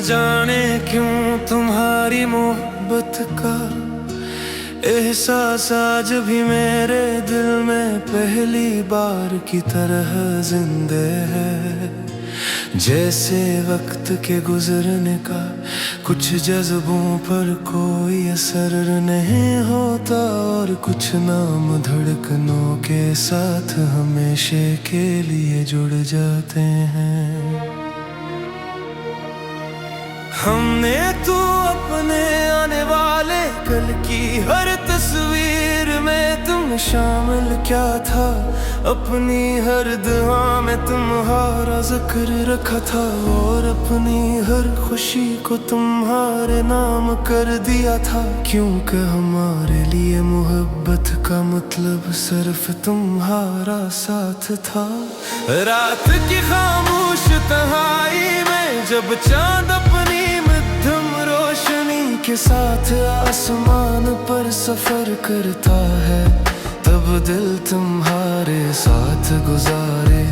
जाने क्यों तुम्हारी मोहब्बत का एहसास आज भी मेरे दिल में पहली बार की तरह जिंदे है। जैसे वक्त के गुजरने का कुछ जज्बों पर कोई असर नहीं होता और कुछ नाम धड़कनों के साथ हमेशा के लिए जुड़ जाते हैं। हमने तो अपने आने वाले कल की हर तस्वीर में तुम शामिल क्या था, अपनी हर दुआ में तुम्हारा जिक्र रखा था और अपनी हर खुशी को तुम्हारे नाम कर दिया था। क्योंकि हमारे लिए मोहब्बत का मतलब सिर्फ तुम्हारा साथ था। रात की खामोश तन्हाई में जब चांद अपनी मध्यम रोशनी के साथ आसमान पर सफर करता है, तब दिल तुम्हारे साथ गुजारे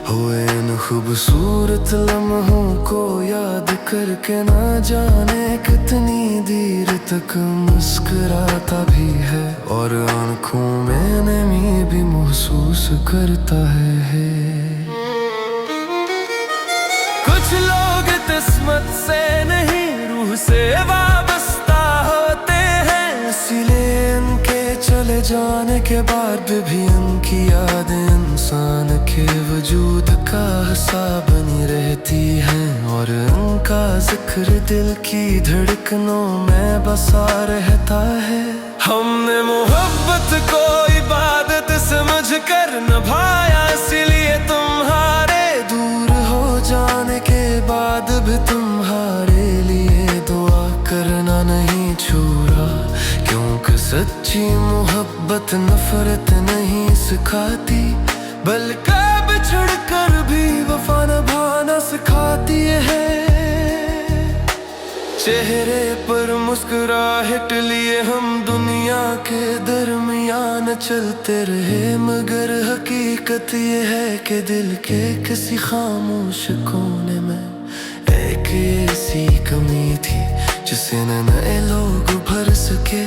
हुए इन खूबसूरत लम्हों को याद करके ना जाने कितनी देर तक मुस्कुराता भी है और आंखों में नमी भी महसूस करता है। कुछ लोग किस्मत से नहीं रूह से वाबस्ता होते हैं, इसीलिए इनके चले जाने के बाद भी उनकी याद इंसान के वजूद का हिस्सा बनी रहती है और उनका जिक्र दिल की धड़कनों में बसा रहता है। हमने मोहब्बत को इबादत समझ कर निभाया, इसीलिए तुम्हारे दूर हो जाने के बाद भी तुम्हारे लिए दुआ करना नहीं छोड़ा। क्योंकि सच्ची मोहब्बत नफरत नहीं सिखाती, बल्कि बिछड़ कर भी वफा निभाना सिखाती है। चेहरे पर मुस्कुराहट लिए हम दुनिया के दरमियान चलते रहे, मगर हकीकत ये है कि दिल के किसी खामोश कोने में एक ऐसी कमी थी जिसे न नए लोग भर सके,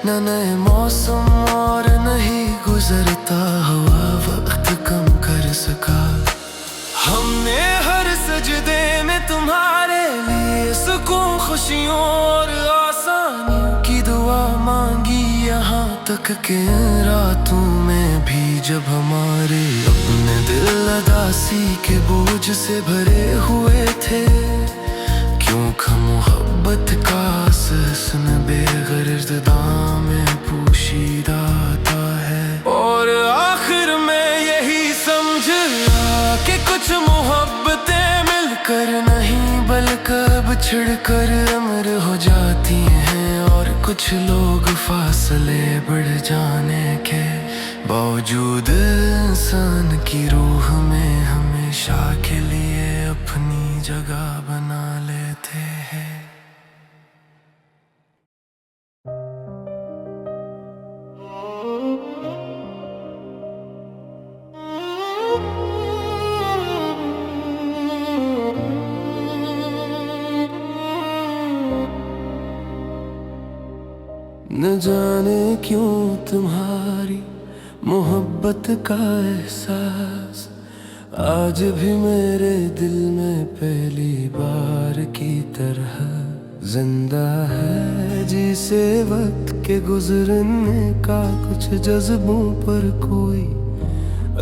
न नए मौसम और नहीं गुजरता हुआ वक्त कम कर सका। हमने हर सजदे में तुम्हारे लिए सुकून, खुशियों और आसानियों की दुआ मांगी, यहाँ तक के रातों में भी जब हमारे अपने दिल उदासी के बोझ से भरे हुए थे। क्योंकि मोहब्बत का हुस्न बेगर्द दाम में पोशीदा आता है और आखिर में यही समझा कि कुछ मोहब्बतें मिलकर नहीं बल्कि बिछड़ कर अमर हो जाती हैं और कुछ लोग फासले बढ़ जाने के बावजूद इंसान की रूह में हमेशा के लिए अपनी जगह बना लेते हैं। न जाने क्यों तुम्हारी मोहब्बत का एहसास आज भी मेरे दिल में पहली बार की तरह जिंदा है। जिसे वक्त के गुजरने का कुछ जज्बों पर कोई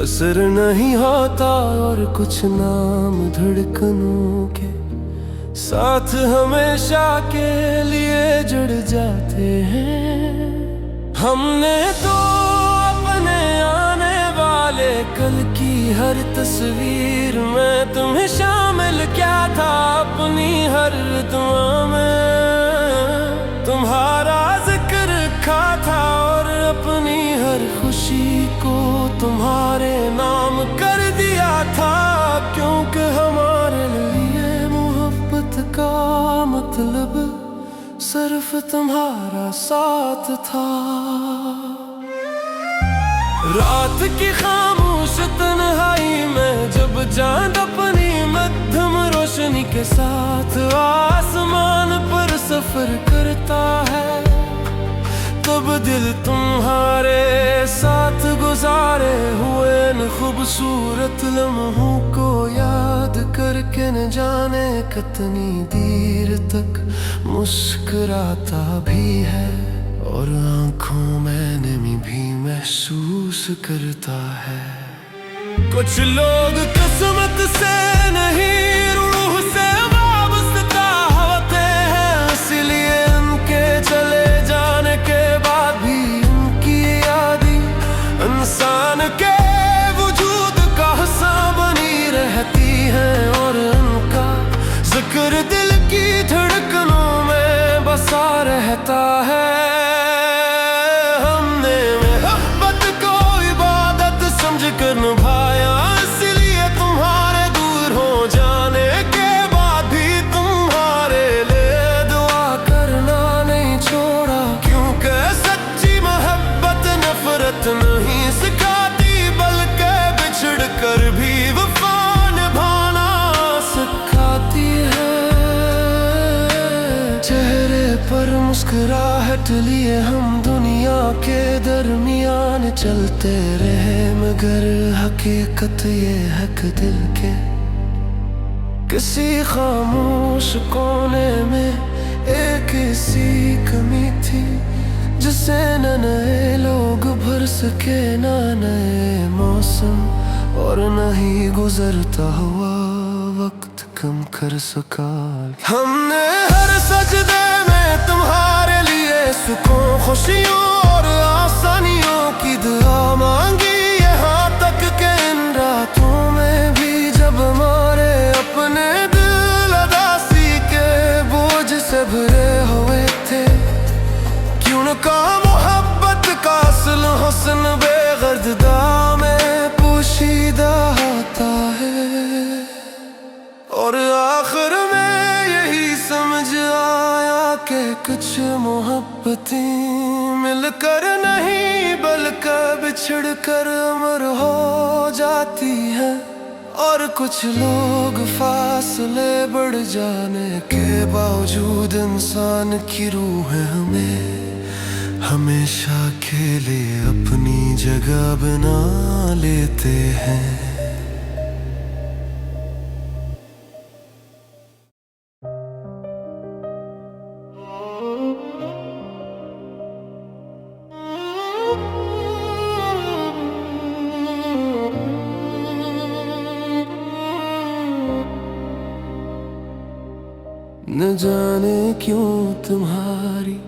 असर नहीं होता और कुछ नाम धड़कनों के साथ हमेशा के लिए जुड़ जाते हैं। हमने तो अपने आने वाले कल की हर तस्वीर में तुम्हें शामिल किया था, अपनी हर दुआ में तुम्हारा जिक्र रखा था और अपनी हर खुशी को तुम्हारे नाम कर दिया था। क्योंकि हमारे लिए मोहब्बत का मतलब सिर्फ तुम्हारा साथ था। रात की खामोश तन्हाई में जब चांद अपनी मध्यम रोशनी रोशनी के साथ आसमान पर सफर करता है, तब दिल तुम्हारे साथ गुजारे हुए न खूबसूरत लम्हों को याद करके न जाने कितनी देर तक मुस्कुराता भी है, और आंखों में नमी भी महसूस करता है। कुछ लोग किस्मत से नहीं रूह से वाबस्ता होते हैं, इसलिए उनके चले जाने के बाद भी उनकी यादें इंसान के वजूद का हिस्सा बनी रहती हैं, और उनका जिक्र दिल की धड़कनों में बसा रहता है। हमने मोहब्बत को इबादत समझकर निभाया, इसलिए तुम्हारे दूर हो जाने के बाद भी तुम्हारे लिए दुआ करना नहीं छोड़ा, क्योंकि सच्ची मोहब्बत नफरत नहीं सिखाती, बल्कि बिछड़ कर भी वफा निभाना सिखाती है। चेहरे पर मुस्कुराहट लिए हम दुनिया के दरमियान चलते रहे, मगर हकीकत ये है कि दिल के किसी खामोश कोने में एक ऐसी कमी थी, जिसे न नए लोग भर सके, न नए मौसम, और न ही गुजरता हुआ वक्त कम कर सका। हमने हर सजदे में तुम्हारे लिए सुकून, खुशियों और आसानियों की दुआ मांगी, यहाँ तक के इन रातों में भी जब हमारे अपने दिल उदासी के बोझ से भरे हुए थे। क्यों न कहा मोहब्बत का असल हुस्न बेगर्दा में पोशीदा होता है, और आखिर में यही समझ आया कि कुछ मोहब्बतें मिलकर नहीं बल्कि बिछड़ कर अमर हो जाती हैं, और कुछ लोग फासले बढ़ जाने के बावजूद इंसान की रूह हमें हमेशा के लिए अपनी जगह बना लेते हैं। न जाने क्यों तुम्हारी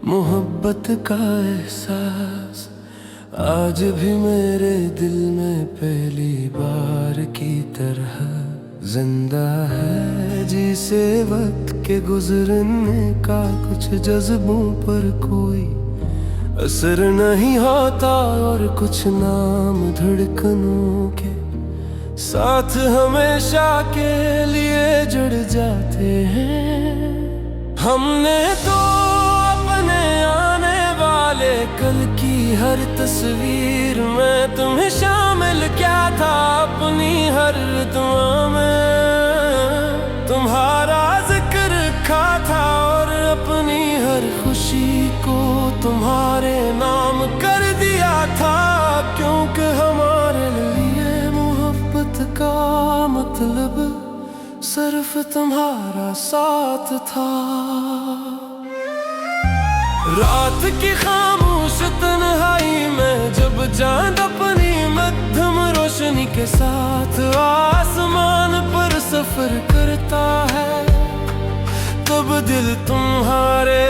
मोहब्बत का एहसास आज भी मेरे दिल में पहली बार की तरह जिंदा है, जिसे वक्त के गुजरने का कुछ जज्बों पर कोई असर नहीं होता, और कुछ नाम धड़कनों के साथ हमेशा के लिए जुड़ जाते हैं। हमने तो अपने आने वाले कल की हर तस्वीर में तुम्हें शामिल किया था, अपनी हर दुआ में तुम्हारा जिक्र रखा था, और अपनी हर खुशी को तुम्हारे नाम कर दिया था, क्योंकि हमारे लिए मोहब्बत का मतलब सिर्फ तुम्हारा साथ था। रात की खामोश तन्हाई में जब चांद अपनी मध्यम रोशनी के साथ आसमान पर सफर करता है, तब दिल तुम्हारे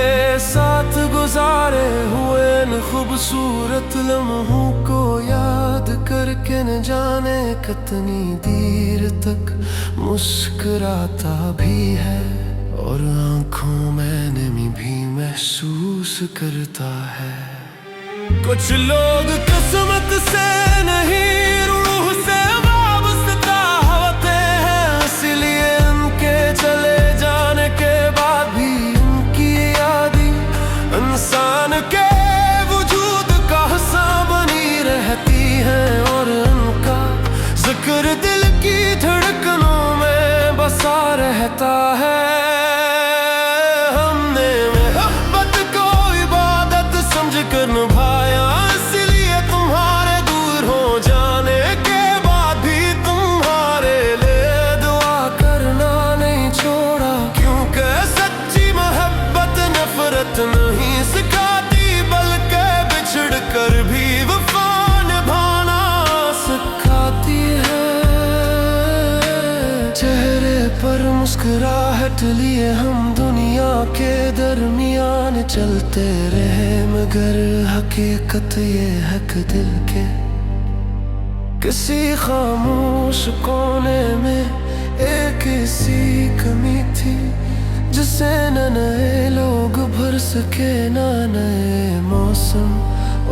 साथ गुजारे हुए न खूबसूरत लम्हों को याद करके न जाने कितनी देर तक मुस्कुराता भी है, और आंखों में नमी भी महसूस करता है। कुछ लोग किस्मत से नहीं रूह से वाबस्ता होते हैं, इसलिए उनके चले जाने के बाद भी उनकी यादें इंसान के वजूद का हिस्सा बनी रहती हैं, और उनका जिक्र दिल की धड़कनों में बसा मुस्कुराहट लिए हम दुनिया के दरमियान चलते रहे, मगर हकीकत ये है कि दिल के किसी खामोश कोने में एक ऐसी कमी थी जिसे न नए लोग भर सके, न नए मौसम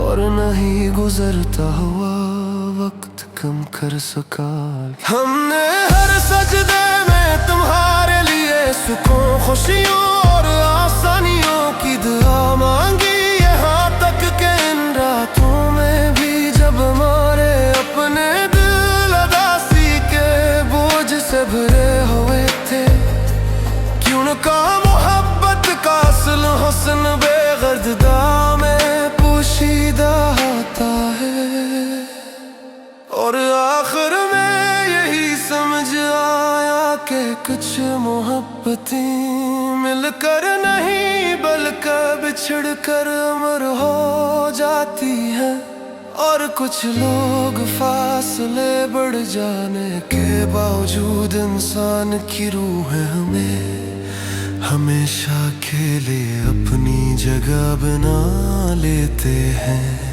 और न ही गुजरता हुआ वक्त कम कर सका। हमने हर सजदे में तुम्हारे लिए सुकून, खुशियों और आसानियों की दुआ मांगी, यहाँ तक के इन रातों में भी जब हमारे अपने दिल उदासी के बोझ से भरे हुए थे। क्यों न कहा मोहब्बत का असल हुस्न बेगर्दा में पोशीदा होता है, और आखिर में यही समझ आया कि कुछ मोहब्बतें मिलकर नहीं बल्कि बिछड़ कर अमर हो जाती हैं, और कुछ लोग फासले बढ़ जाने के बावजूद इंसान की रूह हमें हमेशा के लिए अपनी जगह बना लेते हैं।